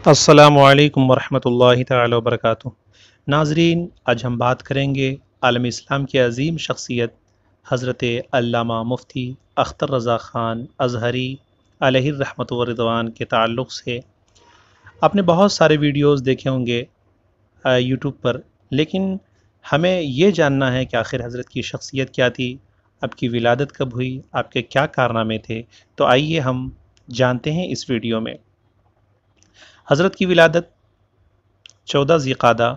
السلام علیکم ورحمۃ اللہ تعالی وبرکاتہ۔ ناظرین، آج ہم بات کریں گے عالم اسلام کی عظیم شخصیت حضرت علامہ مفتی اختر رضا خان ازہری علیہ الرحمۃ والرضوان کے تعلق سے۔ آپ نے بہت سارے ویڈیوز دیکھے ہوں گے یوٹیوب پر، لیکن ہمیں یہ جاننا ہے کہ آخر حضرت کی شخصیت کیا تھی، آپ کی ولادت کب ہوئی، آپ کے کیا کارنامے تھے۔ تو آئیے ہم جانتے ہیں اس ویڈیو میں۔ حضرت کی ولادت 14 ذی القعدہ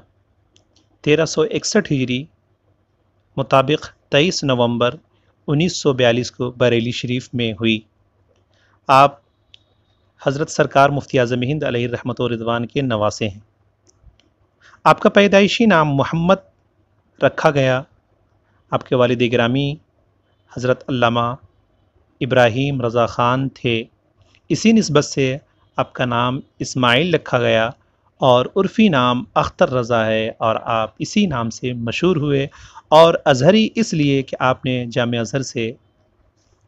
1361 ہجری مطابق 23 نومبر 1942 کو بریلی شریف میں ہوئی۔ آپ حضرت سرکار مفتی اعظم ہند علیہ الرحمۃ والرضوان کے نواسے ہیں۔ آپ کا پیدائشی نام محمد رکھا گیا۔ آپ کے والد گرامی حضرت علامہ ابراہیم رضا خان تھے، اسی نسبت سے آپ کا نام اسماعیل رکھا گیا، اور عرفی نام اختر رضا ہے، اور آپ اسی نام سے مشہور ہوئے۔ اور ازہری اس لیے کہ آپ نے جامعہ ازہر سے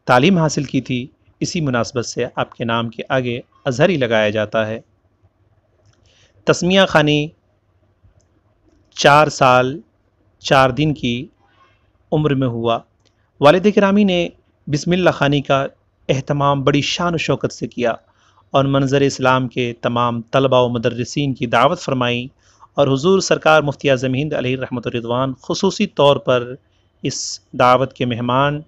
تعلیم حاصل کی تھی، اسی مناسبت سے آپ کے نام کے آگے ازہری لگایا جاتا ہے۔ تسمیہ خوانی 4 سال 4 دن کی عمر میں ہوا۔ والد گرامی نے بسم اللہ خوانی کا اہتمام بڑی شان و شوکت سے کیا، اور منظر اسلام کے تمام طلباء و مدرسین کی دعوت فرمائی، اور حضور سرکار مفتی اعظم ہند علیہ الرحمۃ والرضوان خصوصی طور پر اس دعوت کے مہمان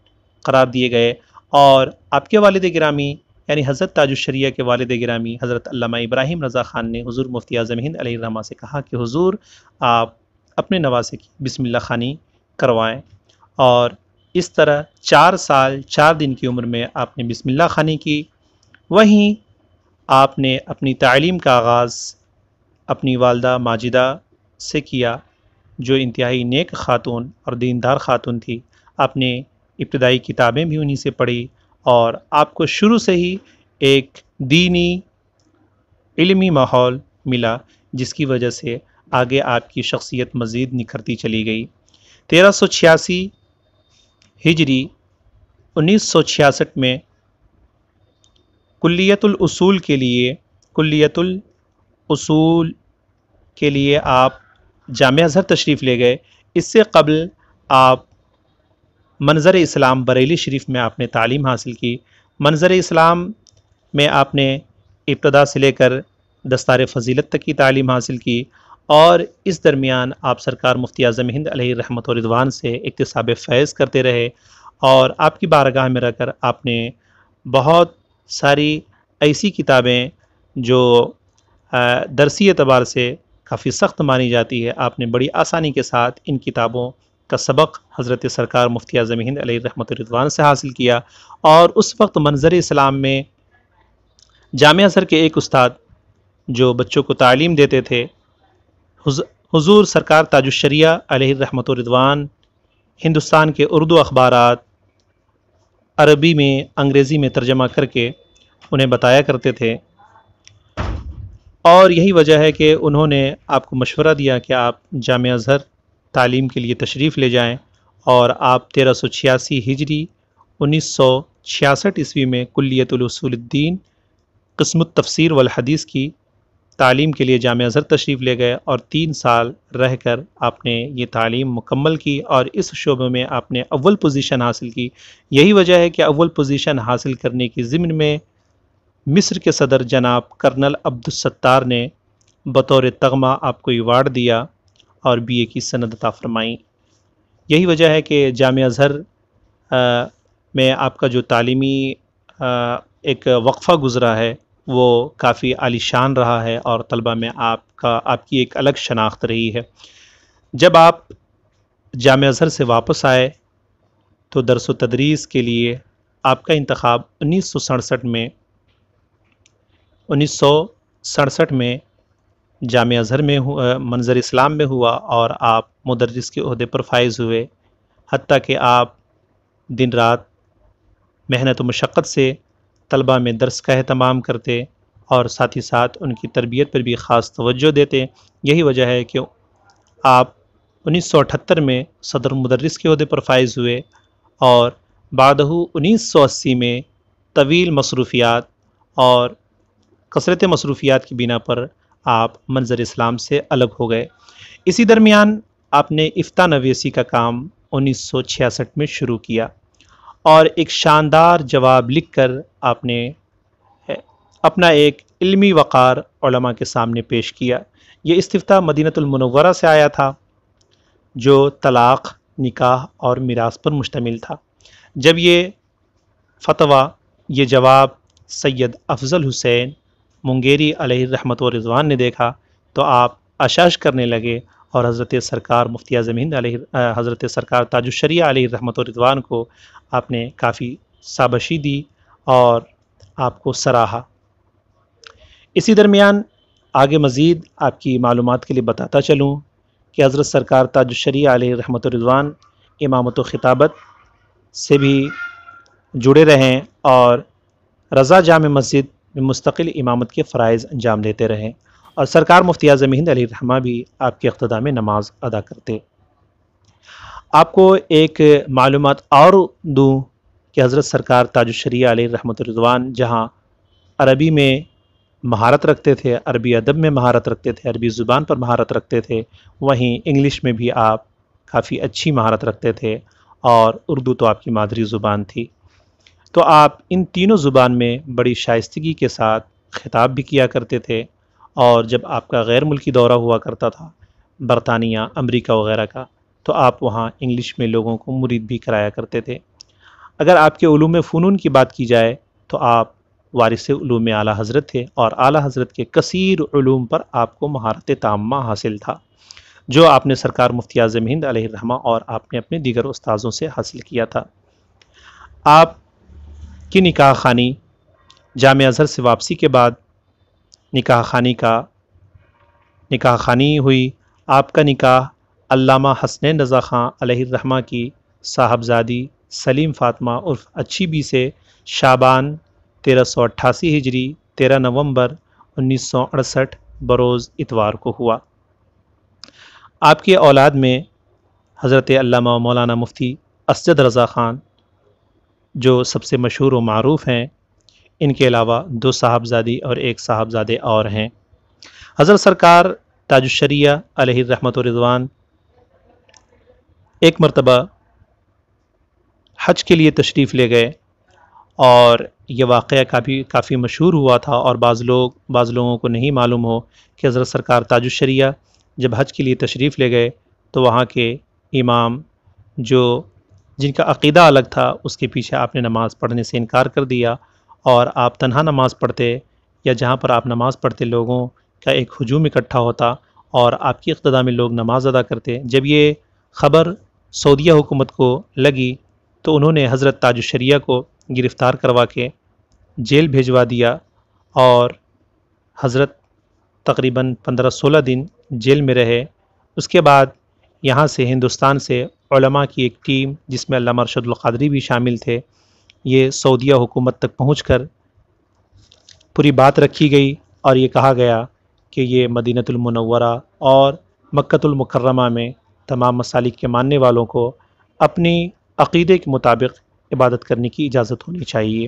قرار دیے گئے۔ اور آپ کے والد گرامی یعنی حضرت تاج الشریعہ کے والد گرامی حضرت علامہ ابراہیم رضا خان نے حضور مفتی اعظم ہند علیہ الرحمۃ سے کہا کہ حضور آپ اپنے نواسے کی بسم اللہ خوانی کروائیں، اور اس طرح 4 سال 4 دن کی عمر میں آپ نے بسم اللہ خوانی کی۔ وہیں آپ نے اپنی تعلیم کا آغاز اپنی والدہ ماجدہ سے کیا، جو انتہائی نیک خاتون اور دیندار خاتون تھی۔ آپ نے ابتدائی کتابیں بھی انہی سے پڑھی، اور آپ کو شروع سے ہی ایک دینی علمی ماحول ملا، جس کی وجہ سے آگے آپ کی شخصیت مزید نکھرتی چلی گئی۔ 1386 ہجری 1966 میں کلیت الاصول کے لیے آپ جامعہ ازہر تشریف لے گئے۔ اس سے قبل آپ منظر اسلام بریلی شریف میں آپ نے تعلیم حاصل کی۔ منظر اسلام میں آپ نے ابتدا سے لے کر دستار فضیلت تک کی تعلیم حاصل کی، اور اس درمیان آپ سرکار مفتی اعظم ہند علیہ الرحمۃ والرضوان سے اکتساب فیض کرتے رہے، اور آپ کی بارگاہ میں رہ کر آپ نے بہت ساری ایسی کتابیں جو درسی اعتبار سے کافی سخت مانی جاتی ہے، آپ نے بڑی آسانی کے ساتھ ان کتابوں کا سبق حضرت سرکار مفتی اعظم ہند علیہ الرحمۃ والرضوان سے حاصل کیا۔ اور اس وقت منظر اسلام میں جامعہ ازہر کے ایک استاد جو بچوں کو تعلیم دیتے تھے، حضور سرکار تاج الشریعہ علیہ الرحمۃ والرضوان ہندوستان کے اردو اخبارات عربی میں انگریزی میں ترجمہ کر کے انہیں بتایا کرتے تھے، اور یہی وجہ ہے کہ انہوں نے آپ کو مشورہ دیا کہ آپ جامعہ ازہر تعلیم کے لیے تشریف لے جائیں، اور آپ 1386 ہجری 1966 عیسوی میں کلیت الاصول الدین قسم التفسیر والحدیث کی تعلیم کے لیے جامعہ ازہر تشریف لے گئے، اور 3 سال رہ کر آپ نے یہ تعلیم مکمل کی، اور اس شعبے میں آپ نے اول پوزیشن حاصل کی۔ یہی وجہ ہے کہ اول پوزیشن حاصل کرنے کی ضمن میں مصر کے صدر جناب کرنل عبدالستار نے بطور تغمہ آپ کو ایوارڈ دیا اور BA کی سند عطا فرمائی۔ یہی وجہ ہے کہ جامعہ ازہر میں آپ کا جو تعلیمی ایک وقفہ گزرا ہے وہ کافی عالی شان رہا ہے، اور طلبہ میں آپ کی ایک الگ شناخت رہی ہے۔ جب آپ جامعہ ازہر سے واپس آئے تو درس و تدریس کے لیے آپ کا انتخاب 1967 میں جامعہ ازہر میں منظر اسلام میں ہوا، اور آپ مدرس کے عہدے پر فائز ہوئے، حتیٰ کہ آپ دن رات محنت و مشقت سے طلبہ میں درس کا اہتمام کرتے، اور ساتھ ہی ساتھ ان کی تربیت پر بھی خاص توجہ دیتے۔ یہی وجہ ہے کہ آپ 1978 میں صدر مدرس کے عہدے پر فائز ہوئے، اور بعدہ 1980 میں طویل مصروفیات اور کثرت مصروفیات کی بنا پر آپ منظر اسلام سے الگ ہو گئے۔ اسی درمیان آپ نے افتاء نویسی کا کام 1966 میں شروع کیا اور ایک شاندار جواب لکھ کر آپ نے اپنا ایک علمی وقار علماء کے سامنے پیش کیا۔ یہ استفتاء مدینہ المنورہ سے آیا تھا جو طلاق، نکاح اور میراث پر مشتمل تھا۔ جب یہ فتویٰ، یہ جواب سید افضل حسین منگیری علیہ الرحمۃ و رضوان نے دیکھا تو آپ اشاش کرنے لگے اور حضرت سرکار مفتی اعظم ہند حضرت سرکار تاج الشریعہ علیہ الرحمۃ و رضوان کو آپ نے کافی شاباشی دی اور آپ کو سراہا۔ اسی درمیان آگے مزید آپ کی معلومات کے لیے بتاتا چلوں کہ حضرت سرکار تاج الشریعہ علیہ الرحمۃ و رضوان امامت و خطابت سے بھی جڑے رہیں اور رضا جامع مسجد میں مستقل امامت کے فرائض انجام دیتے رہیں، اور سرکار مفتی اعظم ہند علیہ الرحمہ بھی آپ کے اقتداء میں نماز ادا کرتے۔ آپ کو ایک معلومات اور دوں کہ حضرت سرکار تاج الشریعہ علیہ الرحمۃ رضوان جہاں عربی میں مہارت رکھتے تھے، عربی ادب میں مہارت رکھتے تھے، عربی زبان پر مہارت رکھتے تھے، وہیں انگلش میں بھی آپ کافی اچھی مہارت رکھتے تھے، اور اردو تو آپ کی مادری زبان تھی۔ تو آپ ان تینوں زبان میں بڑی شائستگی کے ساتھ خطاب بھی کیا کرتے تھے، اور جب آپ کا غیر ملکی دورہ ہوا کرتا تھا برطانیہ، امریکہ وغیرہ کا، تو آپ وہاں انگلش میں لوگوں کو مرید بھی کرایا کرتے تھے۔ اگر آپ کے علوم فنون کی بات کی جائے تو آپ وارث علوم اعلیٰ حضرت تھے، اور اعلیٰ حضرت کے کثیر علوم پر آپ کو مہارت تامہ حاصل تھا، جو آپ نے سرکار مفتی اعظم ہند علیہ الرحمہ اور آپ نے اپنے دیگر استاذوں سے حاصل کیا تھا۔ آپ کی نکاح خوانی جامع ازہر سے واپسی کے بعد نکاح خوانی ہوئی۔ آپ کا نکاح علامہ حسنین رضا خان علیہ الرحمہ کی صاحبزادی سلیم فاطمہ عرف اچھی بی سے شعبان 1388 ہجری 13 نومبر 1968 بروز اتوار کو ہوا۔ آپ کے اولاد میں حضرت علامہ مولانا مفتی اسجد رضا خان جو سب سے مشہور و معروف ہیں، ان کے علاوہ 2 صاحبزادی اور 1 صاحبزادے اور ہیں۔ حضرت سرکار تاج الشریعہ علیہ الرحمۃ رضوان ایک مرتبہ حج کے لیے تشریف لے گئے، اور یہ واقعہ کافی مشہور ہوا تھا، اور بعض لوگوں کو نہیں معلوم ہو کہ حضرت سرکار تاج الشریعہ جب حج کے لیے تشریف لے گئے تو وہاں کے امام جن کا عقیدہ الگ تھا، اس کے پیچھے آپ نے نماز پڑھنے سے انکار کر دیا، اور آپ تنہا نماز پڑھتے، یا جہاں پر آپ نماز پڑھتے لوگوں کا ایک ہجوم اکٹھا ہوتا اور آپ کی اقتداء میں لوگ نماز ادا کرتے۔ جب یہ خبر سعودیہ حکومت کو لگی تو انہوں نے حضرت تاج الشریعہ کو گرفتار کروا کے جیل بھیجوا دیا، اور حضرت تقریباً 15-16 دن جیل میں رہے۔ اس کے بعد یہاں سے ہندوستان سے علماء کی ایک ٹیم جس میں علامہ ارشد القادری بھی شامل تھے، یہ سعودیہ حکومت تک پہنچ کر پوری بات رکھی گئی، اور یہ کہا گیا کہ یہ مدینہ المنورہ اور مکہ المکرمہ میں تمام مسالک کے ماننے والوں کو اپنی عقیدے کے مطابق عبادت کرنے کی اجازت ہونی چاہیے۔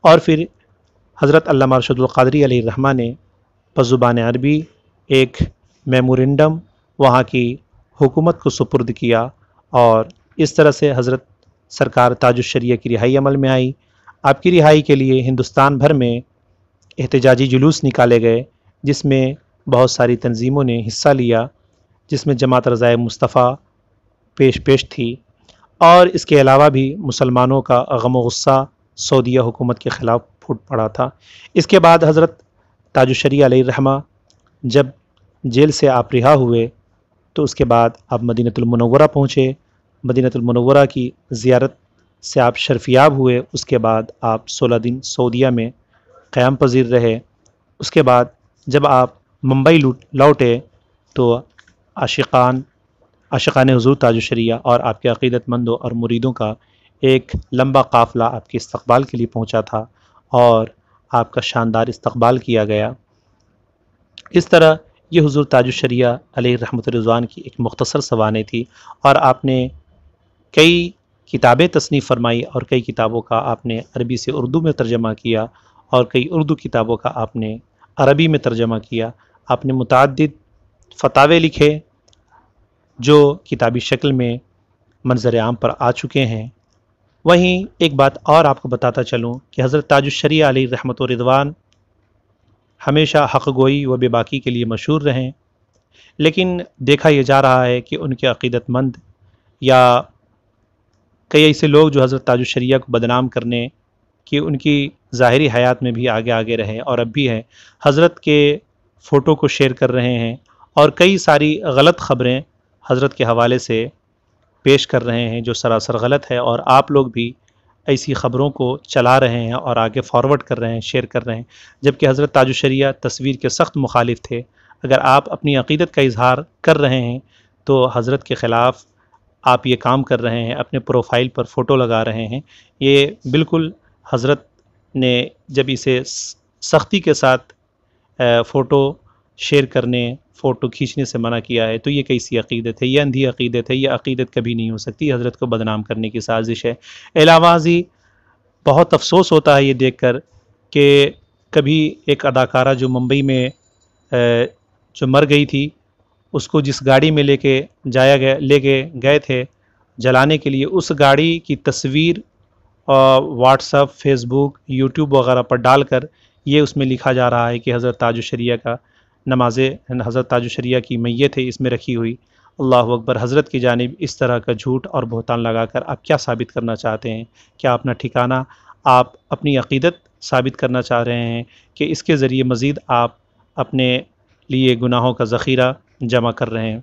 اور پھر حضرت علامہ ارشد القادری علیہ الرحمہ نے بزبان عربی ایک میمورنڈم وہاں کی حکومت کو سپرد کیا، اور اس طرح سے حضرت سرکار تاج الشریعہ کی رہائی عمل میں آئی۔ آپ کی رہائی کے لیے ہندوستان بھر میں احتجاجی جلوس نکالے گئے، جس میں بہت ساری تنظیموں نے حصہ لیا، جس میں جماعت رضائے مصطفیٰ پیش تھی، اور اس کے علاوہ بھی مسلمانوں کا غم و غصہ سعودیہ حکومت کے خلاف پھوٹ پڑا تھا۔ اس کے بعد حضرت تاج الشریعہ علیہ الرحمہ جب جیل سے آپ رہا ہوئے تو اس کے بعد آپ مدینہ المنورہ پہنچے۔ مدینہ المنورہ کی زیارت سے آپ شرفیاب ہوئے۔ اس کے بعد آپ 16 دن سعودیہ میں قیام پذیر رہے۔ اس کے بعد جب آپ ممبئی لوٹے تو عاشقان حضور تاج الشریعہ اور آپ کے عقیدت مندوں اور مریدوں کا ایک لمبا قافلہ آپ کے استقبال کے لیے پہنچا تھا، اور آپ کا شاندار استقبال کیا گیا۔ اس طرح یہ حضور تاج الشریعہ علیہ الرحمۃ رضوان کی ایک مختصر سوانح تھی، اور آپ نے کئی کتابیں تصنیف فرمائی، اور کئی کتابوں کا آپ نے عربی سے اردو میں ترجمہ کیا، اور کئی اردو کتابوں کا آپ نے عربی میں ترجمہ کیا، آپ نے متعدد فتاوے لکھے جو کتابی شکل میں منظر عام پر آ چکے ہیں۔ وہیں ایک بات اور آپ کو بتاتا چلوں کہ حضرت تاج الشریعہ علیہ رحمت و رضوان ہمیشہ حق گوئی و بے باکی کے لیے مشہور رہیں، لیکن دیکھا یہ جا رہا ہے کہ ان کے عقیدت مند یا کئی ایسے لوگ جو حضرت تاج الشریعہ کو بدنام کرنے کہ ان کی ظاہری حیات میں بھی آگے آگے رہے اور اب بھی ہیں، حضرت کے فوٹو کو شیئر کر رہے ہیں اور کئی ساری غلط خبریں حضرت کے حوالے سے پیش کر رہے ہیں جو سراسر غلط ہے، اور آپ لوگ بھی ایسی خبروں کو چلا رہے ہیں اور آگے فارورڈ کر رہے ہیں، شیئر کر رہے ہیں، جبکہ حضرت تاج الشریعہ تصویر کے سخت مخالف تھے۔ اگر آپ اپنی عقیدت کا اظہار کر رہے ہیں تو حضرت کے خلاف آپ یہ کام کر رہے ہیں، اپنے پروفائل پر فوٹو لگا رہے ہیں، یہ بالکل حضرت نے جب اسے سختی کے ساتھ فوٹو شیئر کرنے، فوٹو کھینچنے سے منع کیا ہے تو یہ کیسی عقیدت ہے؟ یہ اندھی عقیدت ہے، یہ عقیدت کبھی نہیں ہو سکتی، حضرت کو بدنام کرنے کی سازش ہے۔ علاوہ ازیں بہت افسوس ہوتا ہے یہ دیکھ کر کہ کبھی ایک اداکارہ جو ممبئی میں جو مر گئی تھی، اس کو جس گاڑی میں لے کے گئے تھے جلانے کے لیے، اس گاڑی کی تصویر واٹس ایپ، فیس بک، یوٹیوب وغیرہ پر ڈال کر یہ اس میں لکھا جا رہا ہے کہ حضرت تاج الشریعہ کا حضرت تاج الشریعہ کی میت ہے اس میں رکھی ہوئی۔ اللہ اکبر! حضرت کی جانب اس طرح کا جھوٹ اور بہتان لگا کر آپ کیا ثابت کرنا چاہتے ہیں؟ کیا اپنا ٹھکانہ، آپ اپنی عقیدت ثابت کرنا چاہ رہے ہیں کہ اس کے ذریعے مزید آپ اپنے لیے گناہوں کا ذخیرہ جمع کر رہے ہیں؟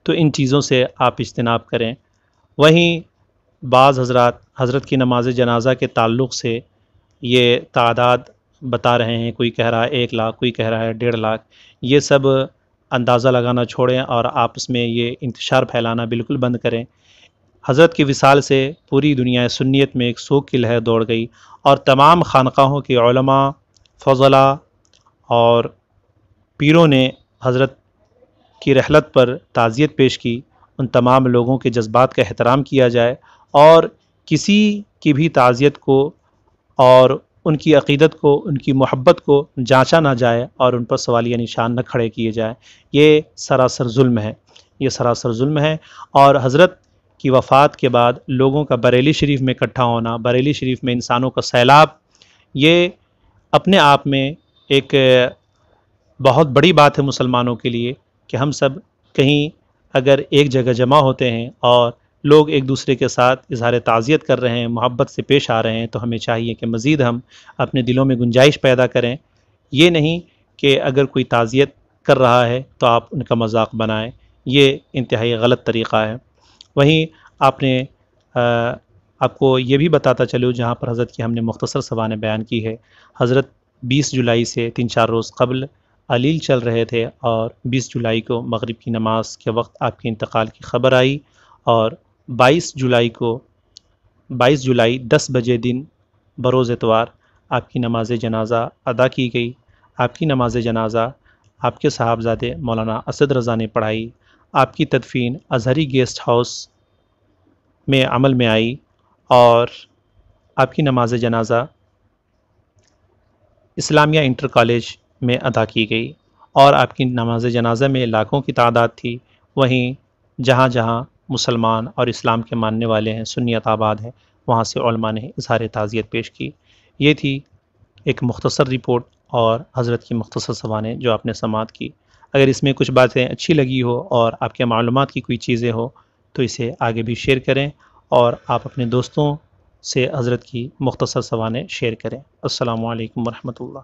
تو ان چیزوں سے آپ اجتناب کریں۔ وہیں بعض حضرات حضرت کی نماز جنازہ کے تعلق سے یہ تعداد بتا رہے ہیں، کوئی کہہ رہا ہے 1 لاکھ، کوئی کہہ رہا ہے 1.5 لاکھ، یہ سب اندازہ لگانا چھوڑیں اور آپس میں یہ انتشار پھیلانا بالکل بند کریں۔ حضرت کی وصال سے پوری دنیا سنیت میں ایک سوگ کی لہر دوڑ گئی اور تمام خانقاہوں کے علماء، فضلاء اور پیروں نے حضرت کی رحلت پر تعزیت پیش کی۔ ان تمام لوگوں کے جذبات کا احترام کیا جائے اور کسی کی بھی تعزیت کو اور ان کی عقیدت کو، ان کی محبت کو جانچا نہ جائے اور ان پر سوالیہ نشان نہ کھڑے کیے جائیں۔ یہ سراسر ظلم ہے، یہ سراسر ظلم ہے۔ اور حضرت کی وفات کے بعد لوگوں کا بریلی شریف میں اکٹھا ہونا، بریلی شریف میں انسانوں کا سیلاب، یہ اپنے آپ میں ایک بہت بڑی بات ہے مسلمانوں کے لیے کہ ہم سب کہیں اگر ایک جگہ جمع ہوتے ہیں اور لوگ ایک دوسرے کے ساتھ اظہار تعزیت کر رہے ہیں، محبت سے پیش آ رہے ہیں، تو ہمیں چاہیے کہ مزید ہم اپنے دلوں میں گنجائش پیدا کریں۔ یہ نہیں کہ اگر کوئی تعزیت کر رہا ہے تو آپ ان کا مذاق بنائیں، یہ انتہائی غلط طریقہ ہے۔ وہیں آپ کو یہ بھی بتاتا چلوں، جہاں پر حضرت کی ہم نے مختصر سوانح بیان کی ہے، حضرت 20 جولائی سے 3-4 روز قبل علیل چل رہے تھے اور 20 جولائی کو مغرب کی نماز کے وقت آپ کے انتقال کی خبر آئی، اور 22 جولائی 10 بجے دن بروز اتوار آپ کی نماز جنازہ ادا کی گئی۔ آپ کی نماز جنازہ آپ کے صاحبزادے مولانا اسد رضا نے پڑھائی۔ آپ کی تدفین ازہری گیسٹ ہاؤس میں عمل میں آئی اور آپ کی نماز جنازہ اسلامیہ انٹر کالج میں ادا کی گئی، اور آپ کی نماز جنازہ میں لاکھوں کی تعداد تھی۔ وہیں جہاں جہاں مسلمان اور اسلام کے ماننے والے ہیں، سنیت آباد ہیں، وہاں سے علماء نے اظہار تعزیت پیش کی۔ یہ تھی ایک مختصر رپورٹ اور حضرت کی مختصر سوانح جو آپ نے سماعت کی۔ اگر اس میں کچھ باتیں اچھی لگی ہو اور آپ کے معلومات کی کوئی چیزیں ہو تو اسے آگے بھی شیئر کریں، اور آپ اپنے دوستوں سے حضرت کی مختصر سوانح شیئر کریں۔ السلام علیکم ورحمۃ اللہ۔